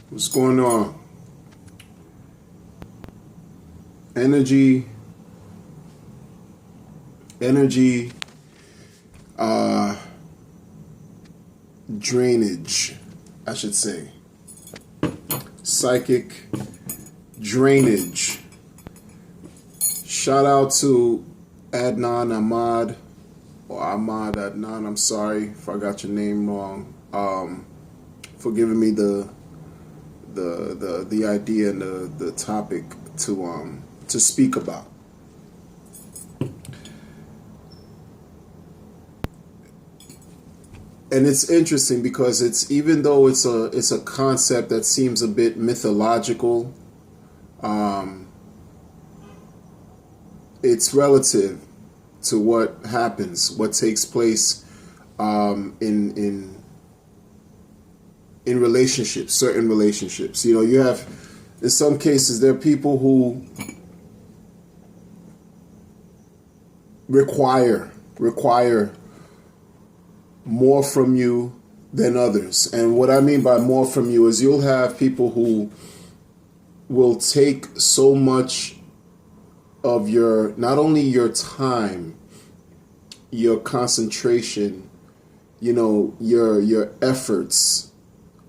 What's going on? Energy, energy, uh, drainage, I should say. Psychic drainage. Shout out to Adnan Ahmad, or Ahmad Adnan, I'm sorry if I got your name wrong, for giving me the idea and the topic to speak about. And it's interesting because it's, even though it's a concept that seems a bit mythological, it's relative to what happens, what takes place in relationships, certain relationships. You know, you have, in some cases, there are people who require more from you than others. And what I mean by more from you is you'll have people who will take so much of your, not only your time, your concentration, you know, your efforts.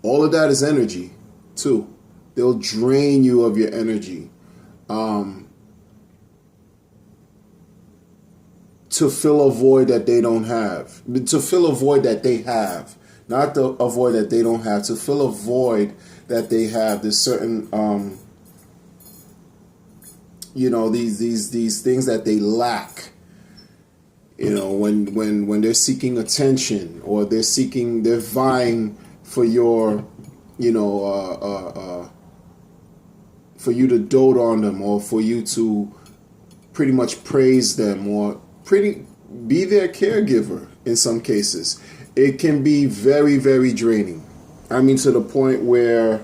All of that is energy too. They'll drain you of your energy to fill a void that they don't have. To fill a void that they have. Not to a void that they don't have. To fill a void that they have. There's certain you know, these things that they lack. You know, when they're seeking attention, or they're vying for your, you know, for you to dote on them, or for you to pretty much praise them, or be their caregiver in some cases. It can be very, very draining. I mean, to the point where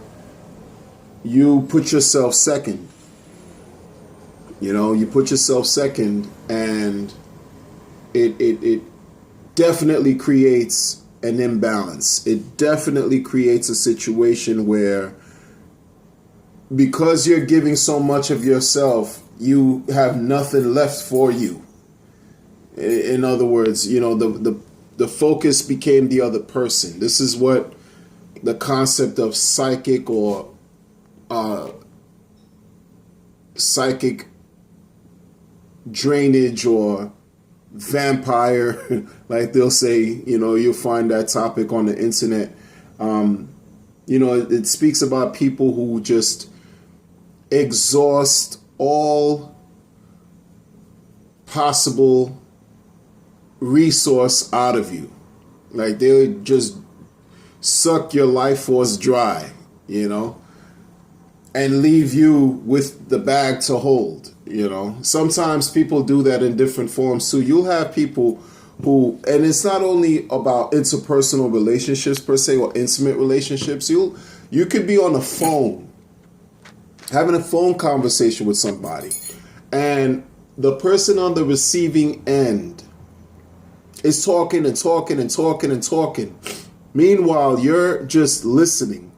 you put yourself second. You know, you put yourself second, and it definitely creates an imbalance. It definitely creates a situation where, because you're giving so much of yourself, you have nothing left for you. In other words, you know, the focus became the other person. This is what the concept of psychic, or psychic drainage, or vampire, like they'll say. You know, you'll find that topic on the internet. You know, it speaks about people who just exhaust all possible resource out of you. Like, they'll just suck your life force dry, you know, and leave you with the bag to hold. You know, sometimes people do that in different forms too. You'll have people who, and it's not only about interpersonal relationships per se, or intimate relationships. You could be on the phone, having a phone conversation with somebody, and the person on the receiving end is talking and talking and talking and talking. Meanwhile, you're just listening,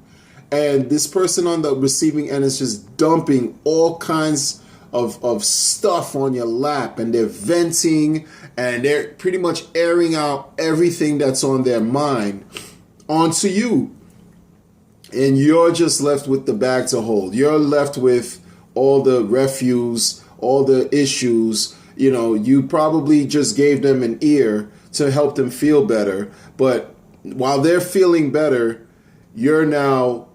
and this person on the receiving end is just dumping all kinds of stuff on your lap, and they're venting, and they're pretty much airing out everything that's on their mind onto you. And you're just left with the bag to hold. You're left with all the refuse, all the issues. You know, you probably just gave them an ear to help them feel better. But while they're feeling better, you're now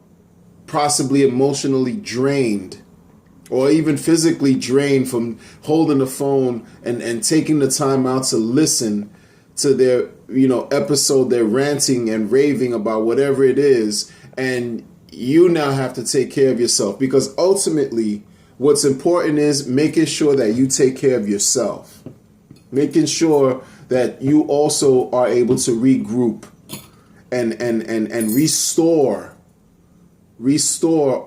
possibly emotionally drained, or even physically drained from holding the phone and taking the time out to listen to their, you know, episode. They're ranting and raving about whatever it is. And you now have to take care of yourself, because ultimately what's important is making sure that you take care of yourself, making sure that you also are able to regroup and restore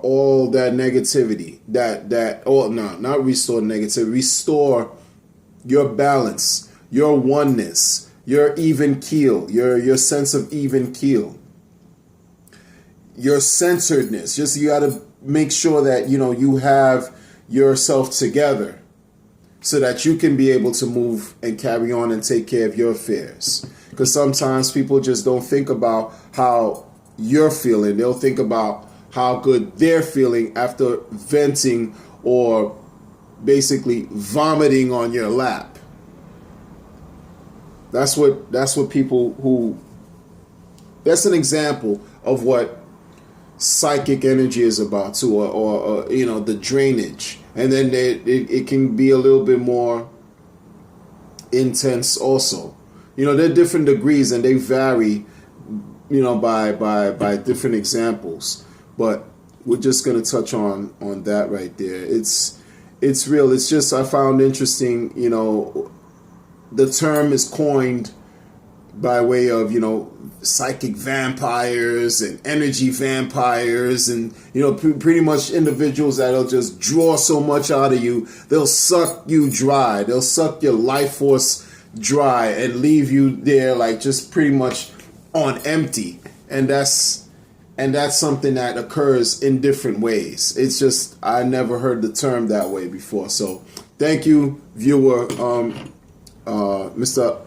all that negativity, not restore negativity, restore your balance, your oneness, your even keel, your sense of even keel. your centeredness. Just you got to make sure that you have yourself together so that you can be able to move and carry on and take care of your affairs. Because sometimes people just don't think about how you're feeling. They'll think about how good they're feeling after venting or basically vomiting on your lap. That's what people who, that's an example of what psychic energy is about too, or the drainage. And then it can be a little bit more intense also. There are different degrees and they vary, by different examples. But we're just going to touch on that right there. It's real. It's just, I found interesting, the term is coined by way of, psychic vampires and energy vampires and, pretty much individuals that'll just draw so much out of you. They'll suck you dry. They'll suck your life force dry and leave you there like just pretty much on empty. And that's something that occurs in different ways. It's just, I never heard the term that way before. So thank you, viewer, Mr.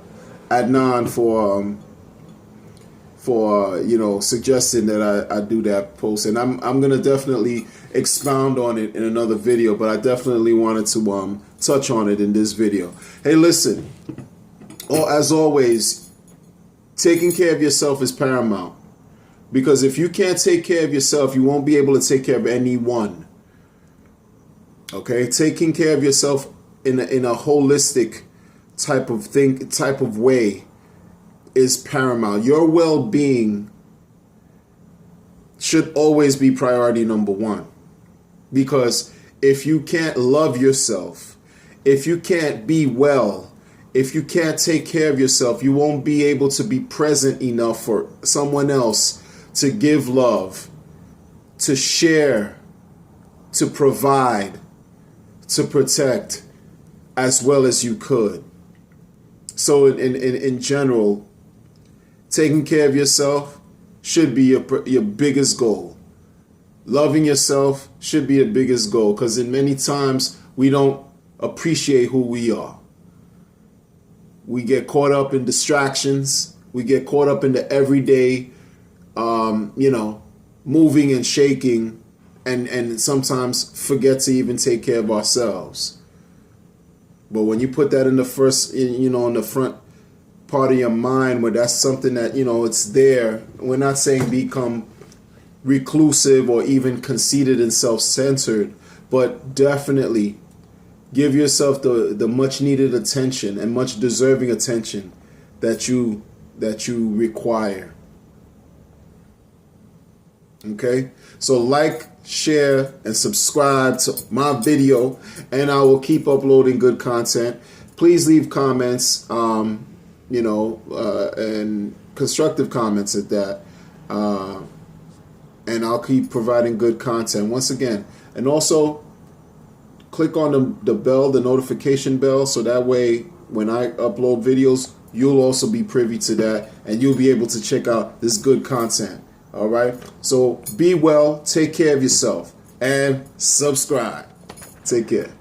Adnan, for suggesting that I do that post, and I'm gonna definitely expound on it in another video, but I definitely wanted to touch on it in this video. Hey, listen, as always, taking care of yourself is paramount, because if you can't take care of yourself, you won't be able to take care of anyone. Okay, taking care of yourself in a holistic type of way is paramount. Your well-being should always be priority number one. Because if you can't love yourself, if you can't be well, if you can't take care of yourself, you won't be able to be present enough for someone else to give love, to share, to provide, to protect as well as you could. So in general, taking care of yourself should be your biggest goal. Loving yourself should be your biggest goal, because in many times we don't appreciate who we are. We get caught up in distractions. We get caught up in the everyday, moving and shaking, and sometimes forget to even take care of ourselves. But when you put that in the front part of your mind, where that's something that, it's there. We're not saying become reclusive or even conceited and self-centered, but definitely give yourself the much needed attention and much deserving attention that you require. Okay? So like, share, and subscribe to my video, and I will keep uploading good content. Please leave comments, and constructive comments at that. And I'll keep providing good content once again. And also, click on the bell, the notification bell, so that way when I upload videos, you'll also be privy to that, and you'll be able to check out this good content. All right? So be well, take care of yourself, and subscribe. Take care.